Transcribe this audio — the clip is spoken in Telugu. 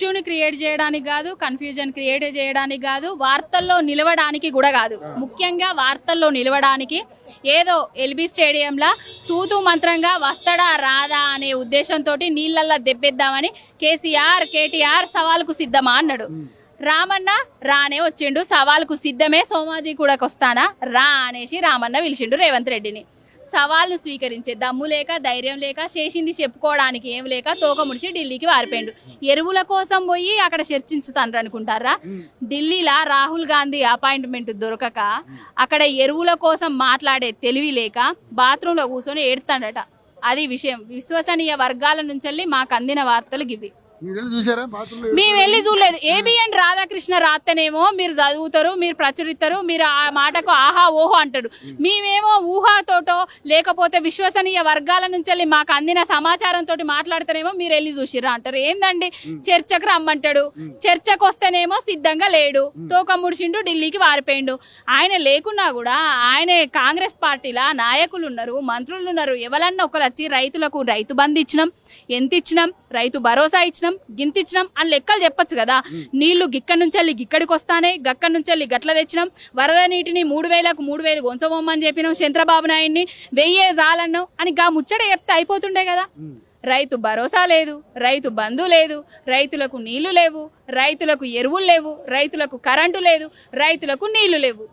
ఇష్యూని క్రియేట్ చేయడానికి కాదు, కన్ఫ్యూజన్ క్రియేట్ చేయడానికి కాదు, వార్తల్లో నిలవడానికి కూడా కాదు. ముఖ్యంగా వార్తల్లో నిలవడానికి ఏదో ఎల్బీ స్టేడియంలా తూతూ మంత్రంగా వస్తాడా రాదా అనే ఉద్దేశంతో నీళ్ళల్లో దెబ్బేద్దామని కేటీఆర్ సవాల్కు సిద్ధమా అన్నాడు. రామన్న రానే వచ్చిండు, సవాల్కు సిద్ధమే, సోమాజీ కూడా వస్తానా రా అనేసి రామన్న పిలిచిండు రేవంత్ రెడ్డిని. సవాల్ను స్వీకరించే దమ్ము లేక, ధైర్యం లేక, చేసింది చెప్పుకోవడానికి ఏం లేక తోక ముడిచి ఢిల్లీకి వారిపోయిండు. ఎరువుల కోసం పోయి అక్కడ చర్చించుతాను అనుకుంటారా? ఢిల్లీలో రాహుల్ గాంధీ అపాయింట్మెంట్ దొరకక అక్కడ ఎరువుల కోసం మాట్లాడే తెలివి లేక బాత్రూంలో కూర్చొని ఏడుతాడట. అది విషయం. విశ్వసనీయ వర్గాల నుంచి మాకు అందిన వార్తలు గివి. మేము వెళ్ళి చూడలేదు. ఏబిఎన్ రాధాకృష్ణ రాత్తనేమో మీరు చదువుతారు, మీరు ప్రచురిస్తారు, మీరు ఆ మాటకు ఆహా ఓహో అంటాడు. మేమేమో ఊహాతోటో లేకపోతే విశ్వసనీయ వర్గాల నుంచి మాకు అందిన సమాచారంతో మాట్లాడితేనేమో మీరు వెళ్ళి చూసిరా అంటారు. ఏందండి చర్చకు రమ్మంటాడు, చర్చకు వస్తేనేమో సిద్ధంగా లేడు, తోక ముడిచిండు, ఢిల్లీకి వారిపోయిండు. ఆయన లేకున్నా కూడా ఆయన కాంగ్రెస్ పార్టీలా నాయకులు ఉన్నారు, మంత్రులు ఉన్నారు. ఎవరన్నా ఒకరు వచ్చి రైతులకు రైతు బంధు ఇచ్చినాం, ఎంత ఇచ్చినాం, రైతు భరోసా ఇచ్చినాం, గింతిచ్చినాం అని లెక్కలు చెప్పచ్చు కదా. నీళ్లు గిక్కడి నుంచి వెళ్ళి గిక్కడికి వస్తానే, గక్కడి నుంచి వెళ్ళి గట్ల తెచ్చినాం, వరద నీటిని 3,000కు 3,000 ఉంచబోమని చెప్పినాం, చంద్రబాబు నాయుడిని 1000 జాలన్నాం అని గా ముచ్చట చెప్తే అయిపోతుండే కదా. రైతు భరోసా లేదు, రైతు బంధు లేదు, రైతులకు నీళ్లు లేవు, రైతులకు ఎరువులు లేవు, రైతులకు కరెంటు లేదు, రైతులకు నీళ్లు లేవు.